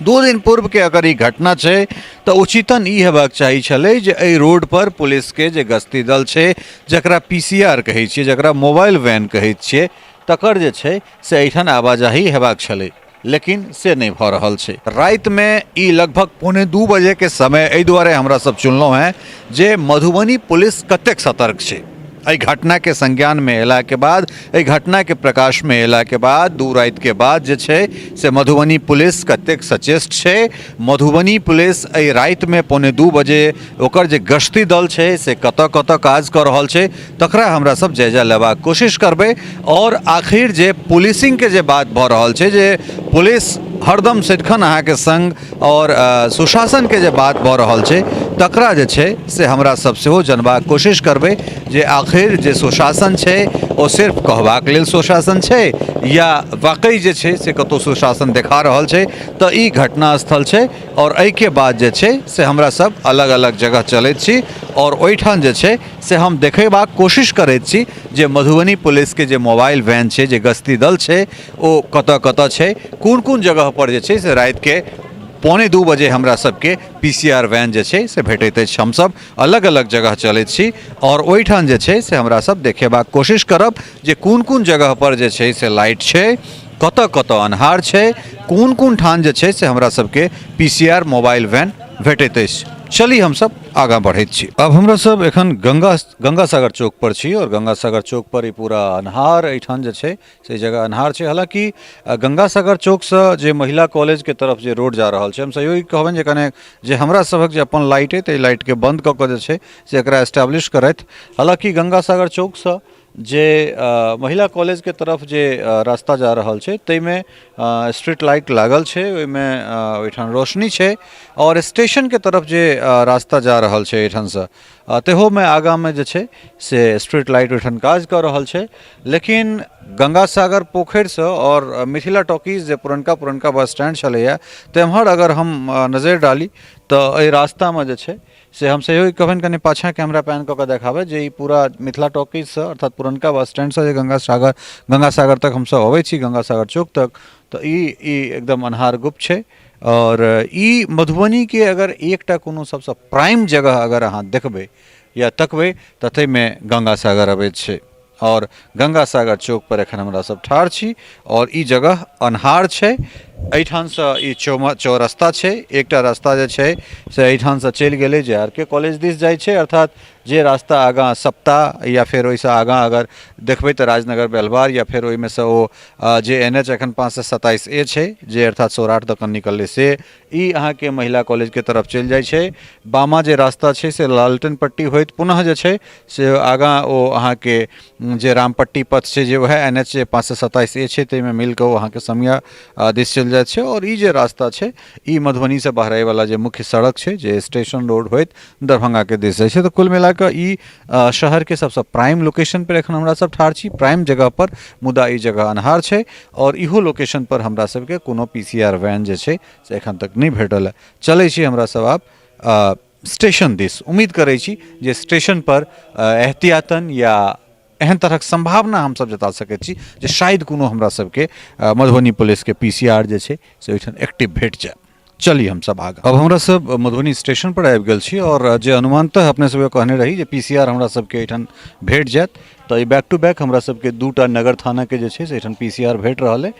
2 दिन पूर्व के अगर ई घटना छै तऽ उचितन ई हेबाक चाही छलै जे एहि रोड पर पुलिस के जे गश्ती दल छै, जकरा पीसीआर कहै छियै, जकरा मोबाइल वैन कहै छियै, तकर जे छै से एहिठाम आवाजाही हेबाक छलै, लेकिन से नहीं भऽ रहल छै। रात में ई लगभग 1:45 बजे के समय एहि दुआरे हमरा सब चुनलहुँ हैं जे मधुबनी पुलिस कतेक सतर्क छै। एहि घटना के संज्ञान में अयला के बाद, एहि घटना के प्रकाश में अयला के बाद, 2 रात के बाद जे छै से मधुबनी पुलिस कतेक सचेष्ट छै। मधुबनी पुलिस एहि रात में 1:45 बजे ओकर जे गश्ती दल छै से कतऽ कतऽ काज कऽ रहल छै, तकरा हमरा सब जायजा लेबाक कोशिश करबै। और आखिर जे पुलिसिंग के जे बात भऽ रहल छै, जे पुलिस हरदम सदिखन अहाँके संग और सुशासन के जे बात भऽ रहल छै, तकरा जे छै से हमरा सब सेहो जनबाक कोशिश करबै जे आखिर जे सुशासन छै ओ सिर्फ कहबाक लेल सुशासन छै या वाकई जे छै से कतौ सुशासन देखा रहल छै। तऽ ई घटना स्थल छै और एहि के बाद जे छै से हमरा सब अलग अलग जगह चलैत छी और ओहिठाम जे छै से हम देखेबाक कोशिश करैत छी जे मधुबनी पुलिस के जे मोबाइल वैन छै, जे गश्ती दल छै, ओ कतऽ कतऽ छै, कोन कोन जगह पर जे छै से रात के 1:45 बजे हमरा सबके पीसीआर वैन जे छै से भेटैत अछि। हमसब अलग अलग जगह चलैत छी और ओहिठाम जे छै से हमरा सब देखेबाक कोशिश करब जे कोन कोन जगह पर जे छै से लाइट छै, कतऽ कतऽ अन्हार छै, कोन कोन ठाम जे छै से हमरा सबके पीसीआर मोबाइल वैन भेटैत अछि। चली हम सब आगाँ बढ़ैत छी। अब हमरा सब एखन गंगासागर चौक पर छी और गंगासागर चौक पर ई पूरा अन्हार एहिठाम जे छै से जगह अन्हार छै। हालांकि गंगासागर चौक से जे महिला कॉलेज के तरफ जे रोड जा रहल छै, हम सही कहबनि जे कने जे हमरा सबक जे अपन लाइट है, तऽ लाइट के बंद कऽ कऽ जे छै से एकरा एस्टैब्लिश करथि। हालांकि गंगासागर चौक से जे महिला कॉलेज के तरफ जे रास्ता जा रहल छै, ताहिमे स्ट्रीट लाइट लागल छै, ओहिमे ओहिठाम रोशनी छै और स्टेशन के तरफ जे रास्ता जा रहल छै एहिठाम से, तेहो में आगाँ में जे छै से स्ट्रीट लाइट ओहिठाम काज कऽ रहल छै। लेकिन गंगासागर पोखरि से और मिथिला टॉकीज जे पुरनका बस स्टैंड छलैया, तेम्हर अगर हम नजर डाली तऽ एहि रास्ता में जे छै से हम सही कहबनि कनि पाछा कैमरा पैन कऽ के देखाबे जे ई पूरा मिथिला टॉकीज से अर्थात पुरनका बस स्टैंड से जे गंगासागर तक हमसब अबै छी, गंगासागर चौक तक, तऽ ई एकदम अन्हार गुप्त छै। और ई मधुबनी के अगर एकटा कोनो सबसे प्राइम जगह अगर अहाँ देखबै या तकबै तऽ ताहिमे गंगासागर अबैत छै। और गंगासागर चौक पर एखन हमरा सब ठाढ़ छी और ई जगह अन्हार छै। एहिठाम से ई चौरस्ता छै, एकटा रास्ता जे छै से एहिठाम से चलि गेलै जे आर के कॉलेज दिस जाइ छै, अर्थात जे रास्ता आगाँ सप्ताह या फिर ओहिसँ आगाँ अगर देखबै तऽ राजनगर बेलवार या फिर ओहिमे से ओ जे NH एखन 527A छै, जे अर्थात सौराठ दऽ कऽ निकललै, से ई अहाँके महिला कॉलेज के तरफ चलि जाइ छै। बामा जे रास्ता छै से लालटेन पट्टी होइत पुनः जे छै से आगाँ ओ अहाँके जे रामपट्टी पथ छै, जे वह NH 527A छै, ताहिमे मिल कऽ ओ अहाँके समिया दिस चलि जाइत छै। और ई जे रास्ता छै ई मधुबनी से बाहर वाला जे मुख्य सड़क छै, जे स्टेशन रोड होइत दरभंगा के दिस जाइ छै। तऽ कुल मिला कऽ ई शहर के सबसे प्राइम लोकेशन पर एखन हमरा सब ठाढ़ छी, प्राइम जगह पर, मुदा ई जगह अन्हार छै और इहो लोकेशन पर हमरा सबके कोनो पीसीआर वैन जे छै से एखन तक नहीं भेटल है। चलै छी हमरा सब आब स्टेशन दिस। उम्मीद करै छी जे स्टेशन पर एहतियातन या एहन तरहक संभावना हम सब जता सकैत छी जे शायद कोनो हमरा सबके मधुबनी पुलिस के पीसीआर जे छै से ओहिठाम एक्टिव भेट जाए। चली हम सब आगे। अब हमरा सब मधुबनी स्टेशन पर आबि गेल छी और जे अनुमानतः अपने सब कहने रही जे पीसीआर हमरा सबके एहिठाम भेट जाएत, तऽ बैक टू बैक हमरा सबके 2टा नगर थाना के जे छै से एहिठाम पीसीआर भेट रहल है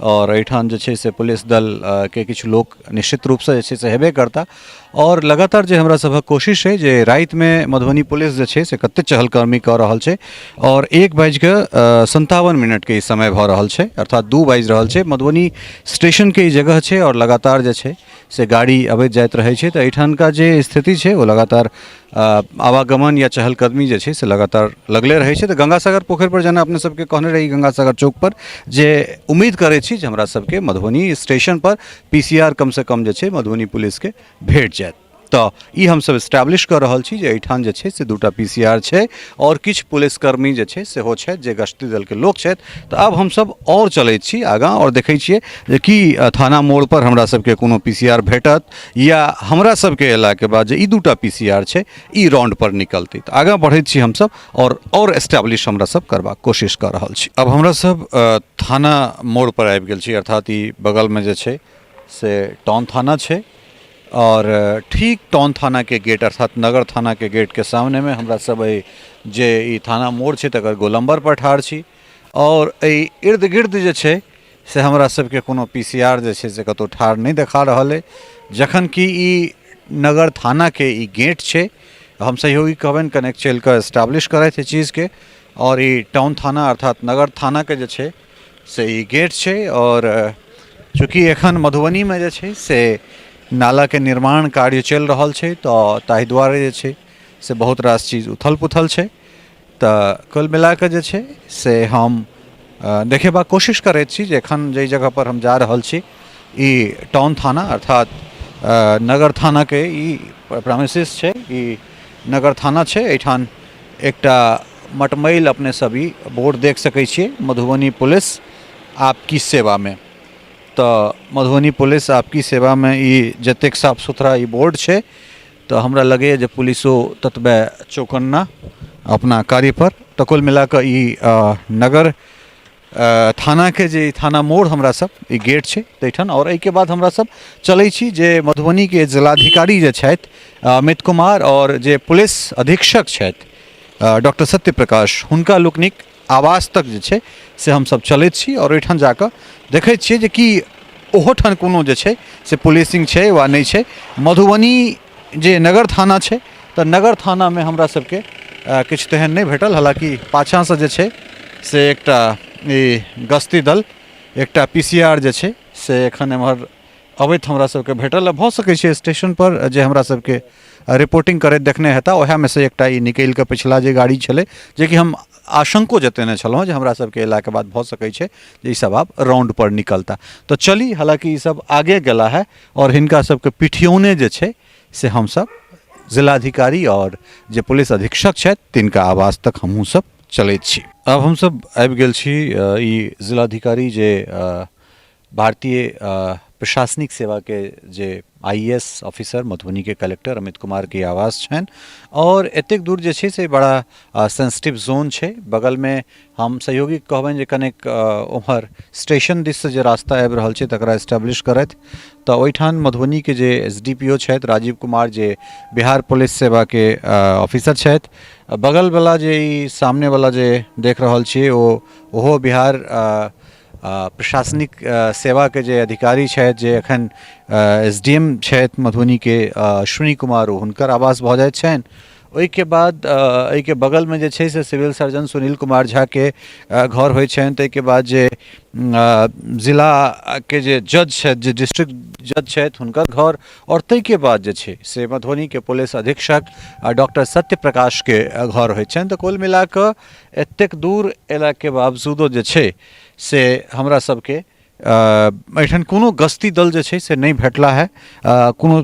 और एहिठाम जे छै से पुलिस दल के किछु लोक निश्चित रूप से जे छै से हेबे करता। और लगातार जे हमरा सभक कोशिश है जे रात में मधुबनी पुलिस जे छै से कते चहलकर्मी कऽ रहल छै और 1:57 के ई समय भऽ रहल छै, अर्थात 2 बाजि रहल छै। मधुबनी स्टेशन के ई जगह छै और लगातार जे छै से गाड़ी अबैत जाइत रहै छै। तऽ एहिठामका जे स्थिति छै वो लगातार आवागमन या चहलकदमी जे छै से लगातार लगले रहै छै। तऽ गंगासागर पोखरि पर जेना अपने सबके कहने रही, गंगासागर चौक पर जे उम्मीद करै छी जे हमरा सबके मधुबनी स्टेशन पर पीसीआर कम से कम जे छै मधुबनी पुलिस के भेट जाएत। तऽ ई हम सब एस्टैब्लिश कर रहल छी जे एहिठाम जे छै से 2टा पीसीआर छै और किछु पुलिसकर्मी जे छै सेहो छथि, जे गश्ती दल के लोक छथि। तऽ आब हम सब और चलैत छी आगाँ और देखै छियै जे कि थाना मोड़ पर हमरा सबके कोनो पीसीआर भेटत या हमरा सबके अयला के बाद जे ई 2टा पीसीआर छै ई राउंड पर निकलतै। तऽ आगाँ बढ़ैत छी हम सब और एस्टैब्लिश हमरा सब करबाक कोशिश कर रहल छी। अब हमरा सब थाना मोड़ पर आबि गेल छी, अर्थात ई बगल में जे छै से टाउन थाना छै और ठीक टाउन थाना के गेट अर्थात नगर थाना के गेट के सामने में हमरा सब जे ई थाना मोड़ छै तकर गोलंबर पर ठाढ़ छी और इर्द गिर्द जे छै से हमरा सबके कोनो पीसीआर जे छै से कतौ ठाढ़ नहीं देखा रहल है, जखन कि ई नगर थाना के ई गेट छै। हम सहयोगी कहबन कनेक्ट चल कर एस्टैब्लिश करे थे चीज़ के और ई टाउन थाना अर्थात नगर थाना के जे छै से ई गेट छै और चूँकि एखन मधुबनी में जे छै से नाला के निर्माण कार्य चल रहा है तो ताहि दुआरे जे छै से बहुत रास चीज़ उथल पुथल है। तो कुल मिला के जे छै से हम देखेबाक कोशिश करैत छी जे एखन जे जगह पर हम जा रहल छी ई टाउन थाना अर्थात नगर थाना के ई प्रेमिसेस छै, ई नगर थाना छै। एठान एकटा मटमैल अपने सभी बोर्ड देख सकै छियै, मधुबनी पुलिस आपकी सेवा में। तो मधुबनी पुलिस आपकी सेवा में ई जतेक साफ सुथरा ई बोर्ड छै तो हमरा लगे जे पुलिसो ततबे चौकन्ना अपना कार्य पर। तो कुल मिला के ई नगर थाना के जे थाना मोड़ हमरा सब ई गेट छै तैठन। और एहि के बाद हमरा सब चलै छी जे मधुबनी के जिलाधिकारी जे छथि अमित कुमार और जे पुलिस अधीक्षक छथि डॉक्टर सत्य प्रकाश हुनका लोकनिक आवास तक जे छै से हम सब चलैत छी और ओहिठाम जाकर देखैत छियै जे कि ओहोठाम कोनो जे छै से पुलिसिंग छै वा नहीं छै। मधुबनी जे नगर थाना छै तो नगर थाना में हमरा सबके किछु तेहन नहीं भेटल, हालांकि पाछा से जे छै से एकटा ई गश्ती दल एकटा पीसीआर जे छै से एखन एम्हर अबैत हमरा सबके भेटल। भऽ सकै छै स्टेशन पर जे हमरा सबके रिपोर्टिंग करैत देखने हेता ओहे में से एकटा ई निकलि कऽ पिछला जे गाड़ी छलै जे कि हम आशंको जतेने छलहुँ जे हमरा सबके अयलाके बाद भऽ सकै छै जे ई सब आब राउंड पर निकलता। तो चली, हालांकि ई सब आगे गेला है और हिनका सबके पिठियौने जे छै से हम सब जिलाधिकारी और जे पुलिस अधीक्षक छथि तिनका आवास तक हमहूँ सब चलैत छी। अब हम सब आबि गेल छी ई जिलाधिकारी जे भारतीय प्रशासनिक सेवा के जे आईएएस ऑफिसर मधुबनी के कलेक्टर अमित कुमार के आवास छन और एतेक दूर जे छै से बड़ा सेंसिटिव जोन छै। बगल में हम सहयोगी कहबनि जे कनेक उम्हर स्टेशन दिस से जे रास्ता आबि रहल छै तकरा एस्टैब्लिश करैत तो ओहिठाम मधुबनी के जे एसडीपीओ छथि राजीव कुमार जे बिहार पुलिस सेवा के ऑफिसर छथि। बगल वाला जे ई सामने वाला जे देख रहल छियै ओहो बिहार प्रशासनिक सेवा के जे अधिकारी छथि जे एखन एसडीएम छथि मधुबनी के अश्विनी कुमार हुनकर आवास भऽ जाइत छनि। ओहिके बाद एहिके बगल में जे छै से सिविल सर्जन सुनील कुमार झा के घर होइ छनि। ताहिके बाद जे जिला के जे जज छथि जे डिस्ट्रिक्ट जज छथि हुनकर घर और ताहिके बाद जे छै से मधुबनी के पुलिस अधीक्षक डॉक्टर सत्य प्रकाश के घर होइ छनि। तो कुल मिला कऽ एतेक दूर अयला के बावजूदो जे छै से हमरा सबके एठन कोनो गश्ती दल जे छै से नहीं भेटला है, कोनो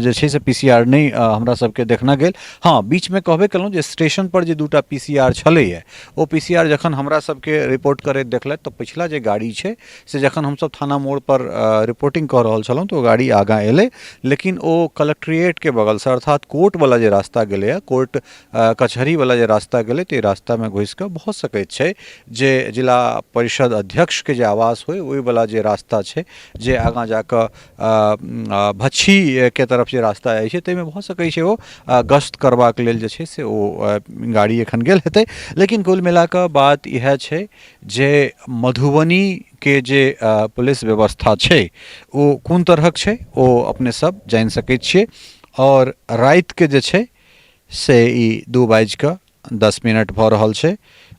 जे छै से पीसीआर नहीं हमरा सबके देखना गेल। हाँ, बीच में कहबे केलहुँ जे स्टेशन पर जे दूटा पीसीआर छलैए ओ पीसीआर जखन हमरा सबके रिपोर्ट करैत देखलथि तो पिछला जे गाड़ी छै से जखन हमसब थाना मोड़ पर रिपोर्टिंग कऽ रहल छलहुँ तो गाड़ी आगाँ एलै, लेकिन ओ कलेक्ट्रेट के बगल से अर्थात कोर्ट वाला जे रास्ता गेलै कोर्ट कचहरी वाला जे रास्ता गेलै तो रास्ता में घुसि कऽ भऽ सकैत छै जे जिला परिषद अध्यक्ष के जे आवास होय ओहि वाला जे रास्ता छै जे आगाँ जाकऽ भच्छी के तरफ जे रास्ता जाइ छै ताहिमे भऽ सकै छै ओ गश्त करबाक लेल जे छै से ओ गाड़ी एखन गेल हेतै। लेकिन कुल मिला कऽ बात इएह छै जे मधुबनी के जे पुलिस व्यवस्था छै ओ कोन तरहक छै ओ अपने सब जानि सकैत छियै। और राति के जे छै से ई 2:10 भऽ रहल छै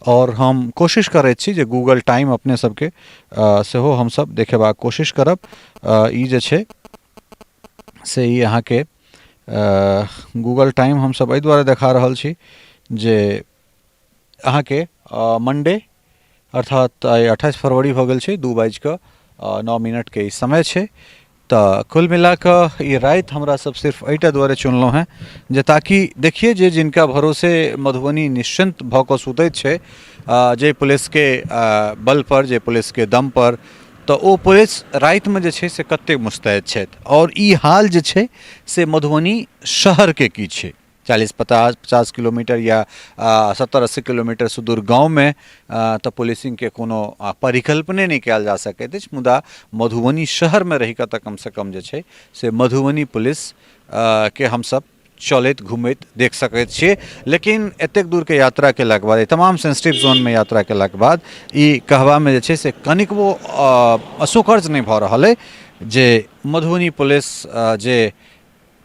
और हम कोशिश करैत छी जे गूगल टाइम अपने सबके सेहो हम सब देखेबाक कोशिश करब। ई जे छै से ई अहाँके गूगल टाइम हम सब एहि दुआरे देखा रहल छी जे अहाँके मंडे अर्थात 28 फरवरी भऽ गेल छै 2:09 के ई समय छै। तो कुल मिला कऽ ये रात हमरा सब सिर्फ एहिटा दुआरे चुनलहुँ हैं जे ताकि देखिए जे जिनका भरोसे मधुबनी निश्चिंत भऽ कऽ सुतैत छै जे पुलिस के बल पर जे पुलिस के दम पर तो ओ पुलिस रात में जे छै से कतेक मुस्तैद छथि। और ई हाल जे छै से मधुबनी शहर के की छै 40-50 किलोमीटर या 70-80 किलोमीटर सुदूर गाँव में तो पुलिसिंग के कोनो परिकल्पने नहीं कयल जा सकैत अछि। मुदा मधुबनी शहर में रही कऽ तऽ कम से कम जे छै से मधुबनी पुलिस के हमसब चलैत घूमैत देख सकैत छियै। लेकिन एतेक दूर के यात्रा केलाक बाद, तमाम सेंसिटिव जोन में यात्रा केलाक बाद ई कहबा में जे छै से कनिकबो असुकर्ज नहीं भऽ रहल अइ जे मधुबनी पुलिस जे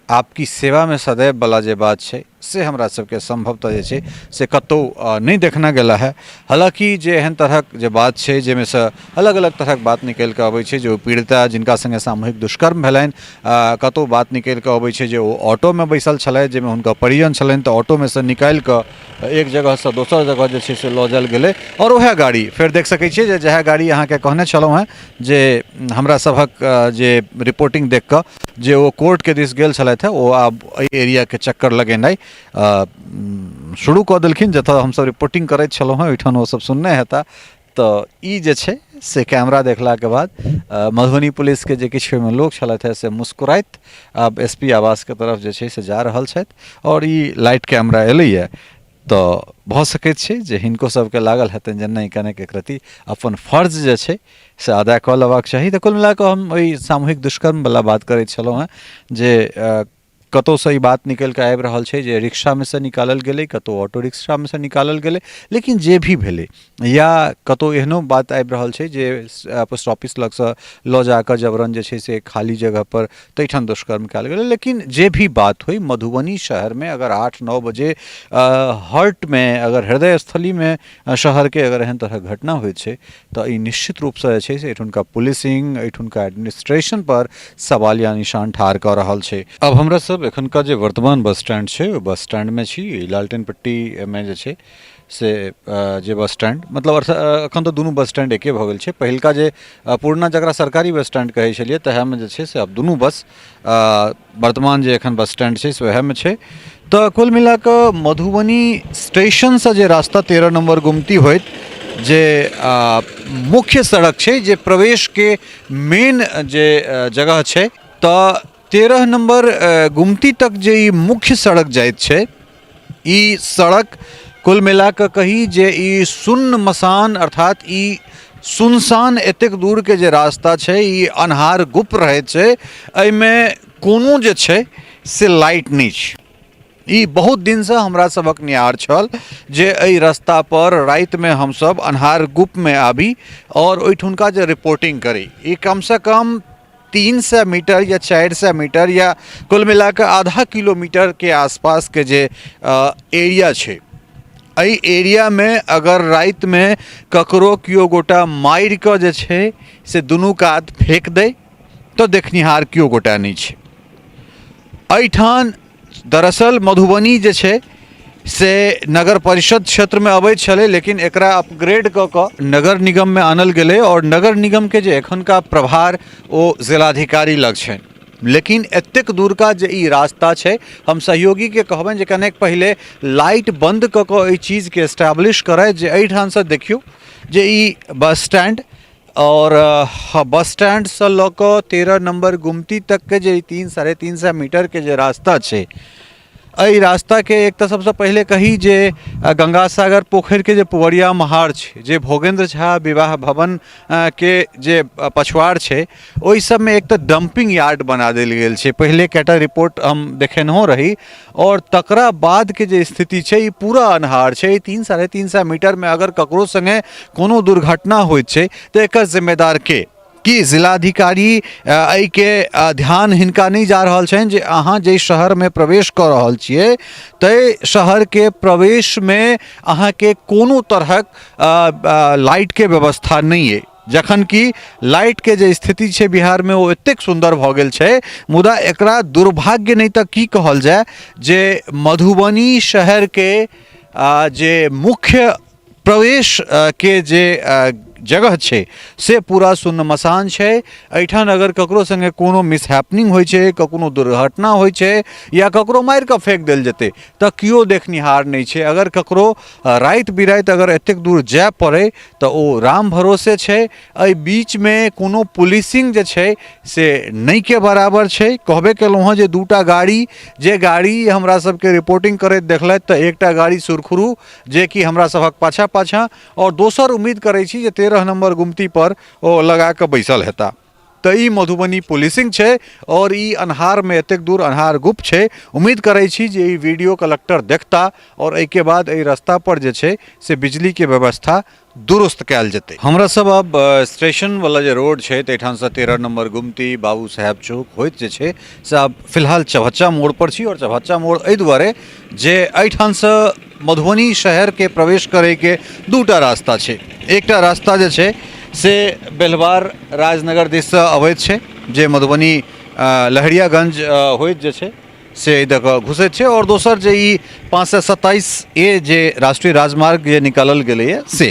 आपकी सेवा में सदैव वाला जे बात है से हमरा सबके संभवतः जे छै से कतौ नहीं देखना गेला है। हालांकि जे एहन तरहक जे बात है जेमे से अलग अलग तरहक बात निकल के अबै छै, जो पीड़िता जिनका संगे सामूहिक दुष्कर्म भेलनि, कतौ बात निकल के अबै छै जे ओ ऑटो में बैसल छलै, जेमे हुनका परिजन छलनि, तऽ ऑटो में से निकालि कऽ एक जगह से दोसर जगह जे छै से लऽ जायल गेलै। और वएह गाड़ी फेर देख सकै छियै जे जएह गाड़ी अहाँके कहने छलहुँ हेँ जे हमरा सभक जे रिपोर्टिंग देख कऽ जे ओ कोर्ट के दिस गेल छलथि है, ओ आब एहि एरिया के चक्कर लगेनाइ शुरू कऽ देलखिन। जतऽ हमसब रिपोर्टिंग करैत छलहुँ हेँ ओहिठाम ओ सब सुनने हेता। तऽ ई जे छै से कैमरा देखलाके बाद मधुबनी पुलिस के जे किछु ओहिमे लोक छलथि है से मुस्कुराइत आब एसपी आवास के तरफ जे छै से जा रहल छथि। और ई लाइट कैमरा एलैए तऽ भऽ सकैत छै जे हिनको सबके लागल हेतनि जे नहि कनेक एकरति अपन फर्ज जे छै से अदा कऽ लेबाक चाही। तऽ कुल मिला कऽ हम ओहि सामूहिक दुष्कर्म वाला बात करैत छलहुँ हेँ जे कतौ से ई बात निकल के आबि रहल छै जे रिक्शा में से निकालल गेलै, कतौ ऑटो रिक्शा में से निकालल गेलै। लेकिन जे भी भेलै, या कतौ एहनो बात आबि रहल छै जे पोस्ट ऑफिस लग से लऽ जाकर जबरन जे छै से खाली जगह पर तैठाम दुष्कर्म कयल गेलै। लेकिन जे भी बात हुई, मधुबनी शहर में अगर 8-9 बजे हार्ट में, अगर हृदय स्थली में शहर के अगर एहन तरह घटना होइत छै तऽ ई निश्चित रूप से जे छै से एहिठुनका पुलिसिंग, एहिठुनका एडमिनिस्ट्रेशन पर सवालिया निशान ठाढ़ कऽ रहल छै। अब हमरा सब एखनका जे वर्तमान बस स्टैंड छै ओ बस स्टैंड में छी। लालटेन पट्टी में जे छै से जे बस स्टैंड, मतलब एखन तऽ दुनू बस स्टैंड एके भऽ गेल छै। पहिलका जे पुरना जकरा सरकारी बस स्टैंड कहै छलियै तएहमे जे छै से आब दुनू बस वर्तमान जे एखन बस स्टैंड छै से वएहमे छै। तऽ कुल मिला कऽ मधुबनी स्टेशन से जे रास्ता 13 नंबर गुमती होइत, जे मुख्य सड़क छै जे प्रवेश के मेन जे जगह छै, तऽ 13 नंबर गुमती तक जे ई मुख्य सड़क जाइत छै, ई सड़क कुल मिला कऽ कही जे ई सुन्न मसान अर्थात ई सुनसान एतेक दूर के जे रास्ता छै ई अन्हार गुप्त रहैत छै। एहिमे कोनो जे छै से लाइट नहीं छै। ई बहुत दिन से हमरा सबक निहार छल जे एहि रास्ता पर रात में हमसब अन्हार गुप्त में आबी और ओहिठुनका जे रिपोर्टिंग करी। ई कम से कम 300 मीटर या 400 मीटर या कुल मिला कऽ आधा किलोमीटर के आसपास के जे एरिया छै, एहि एरिया में अगर रात में ककरो कियो गोटा मारि कऽ जे छै से दुनू कात फेंक दे तो देखनिहार कियो गोटा नहीं छै। एहिठाम दरअसल मधुबनी जे छै से नगर परिषद क्षेत्र में अबैत छलै, लेकिन एकरा अपग्रेड कऽ कऽ नगर निगम में आनल गेलै और नगर निगम के जे एखनका प्रभार ओ जिलाधिकारी लग छै। लेकिन एतेक दूर का जे ई रास्ता छै, हम सहयोगी के कहबनि जे कनेक पहले लाइट बंद कऽ कऽ एहि चीज के एस्टैब्लिश करथि जे एहिठाम से देखियौ जे ई बस स्टैंड और बस स्टैंड से लऽ कऽ 13 नंबर गुमती तक के जे 300-350 मीटर के जे रास्ता छै, एहि रास्ता के एक तो सबसे पहले कही जे गंगा सागर पोखर के जे पुवरिया महार छै, जे भोगेंद्र झा विवाह भवन के जे पछवाड़ छै, ओहि सब में एक तो डंपिंग यार्ड बना देल गेल छै। पहले कैटा रिपोर्ट हम देखेनहो रही और तकरा बाद के जे स्थिति छै ई पूरा अन्हार छै। 300-350 मीटर में अगर ककरो संगे कोनो दुर्घटना होइत छै तऽ एकर जिम्मेदार के? कि जिलाधिकारी एहि के ध्यान हिनका नहीं जा रहल छनि जे अहाँ जे शहर में प्रवेश कऽ रहल छियै तै शहर के प्रवेश में अहाँ के कोनो तरहक लाइट के व्यवस्था नहीं है, जखन कि लाइट के जे स्थिति छै बिहार में ओ एतेक सुंदर भऽ गेल छै। मुदा एकरा दुर्भाग्य नहीं तऽ की कहल जाय जे मधुबनी शहर के जे मुख्य प्रवेश के जे जगह छै से पूरा सुनमसान छै। एठान अगर ककरो संगे कोनो मिसहैपनिंग होइ छै, कोनो दुर्घटना होइ छै या ककरो मारि कऽ फेंक देल जेतै तऽ कियो देखनिहार नहीं छै। अगर ककरो राति बिराति अगर एतेक दूर जाय पड़े तऽ ओ राम भरोसे छै। एहि बीच में कोनो पुलिसिंग जे छै से नहीं के बराबर छै। कहबे केलहुँ हँ जे दूटा गाड़ी, जे गाड़ी हमरा सबके रिपोर्टिंग करैत देखलथि तऽ एकटा गाड़ी सुरखुरू जे कि हमरा सभक पाछा पाछा, और दोसर उम्मीद करै छी जे 13 नंबर गुमती पर ओ लगा कऽ बैसल हेता। तऽ ई मधुबनी पुलिसिंग छै और ई अन्हार में एतेक दूर अन्हार गुप्त छै। उम्मीद करै छी जे ई वीडियो कलेक्टर देखता और एहिके बाद एहि रास्ता पर जे छै से बिजली के व्यवस्था दुरुस्त कयल जेतै। हमरा सब अब स्टेशन वाला जे रोड छै तैठान से 13 नंबर गुमती, बाबू साहेब चौक होइत जे छै से अब फिलहाल चौहच्चा मोड़ पर छी। और चौहच्चा मोड़ एहि दुआरे जे एहिठाम से मधुबनी शहर के प्रवेश करे के दूटा रास्ता छै। एकटा रास्ता जे छै से बेलवार राजनगर दिस से अबैत छै जे मधुबनी लहरियागंज होइत जे छै से एहि दऽ कऽ घुसैत छै। और दोसर जे ई 527A जे राष्ट्रीय राजमार्ग जे निकालल गेलैए से,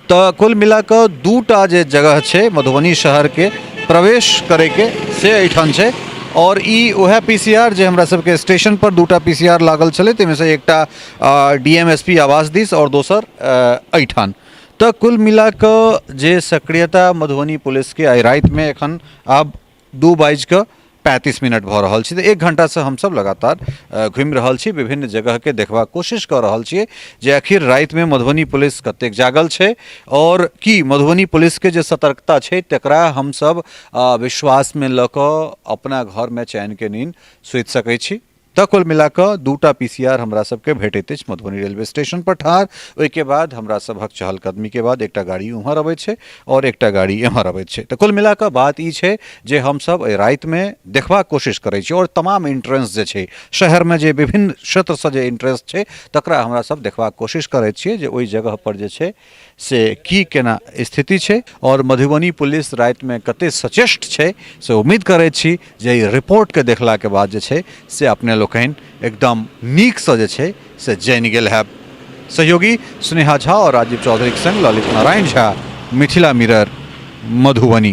तऽ कुल मिला कऽ दूटा जे जगह छै मधुबनी शहर के प्रवेश करे के से एहिठाम छै। और ई वह PCR जे हमरा सबके स्टेशन पर दूटा PCR लागल छलै, ताहिमे से एकटा DMSP आवास दिस और दोसर एहिठाम। तऽ कुल मिला कऽ जे सक्रियता मधुबनी पुलिस के आइ राति में एखन आब 2:35 भऽ रहल छी। तऽ 1 घंटा से हम सब लगातार घूमि रहल छी, विभिन्न जगह के देखबाक कोशिश कऽ रहल छियै जे आखिर राति में मधुबनी पुलिस कतेक जागल छै और की मधुबनी पुलिस के जे सतर्कता छै तकरा हम सब विश्वास में लऽ कऽ अपना घर में चैन के नींद सुति सकै छी। तऽ कुल मिला कऽ दूटा PCR हमरा सबके भेटैत अछि मधुबनी रेलवे स्टेशन पर ठार। ओहिके बाद हमरा सभक चहलकदमी के बाद एकटा गाड़ी उम्हर अबैत छै और एकटा गाड़ी एम्हर अबैत छै। तऽ कुल मिला कऽ बात ई छै जे हमसब राति में देखबाक कोशिश करै छी और तमाम इंट्रेंस जे छै शहर में जे विभिन्न क्षेत्र से जे इंट्रेंस छै तकरा हमरा सब देखबाक कोशिश करैत छियै जे ओहि जगह पर जे छै से की केना स्थिति छै और मधुबनी पुलिस राति में कते सचेष्ट छै से उम्मीद करैत छी जे ई रिपोर्ट के देखला के बाद जे छै से अपने लोकनि एकदम नीक से जे छै से जानि गेल हैब। सहयोगी स्नेहा झा और राजीव चौधरी के संग ललित नारायण झा, मिथिला मिरर, मधुबनी।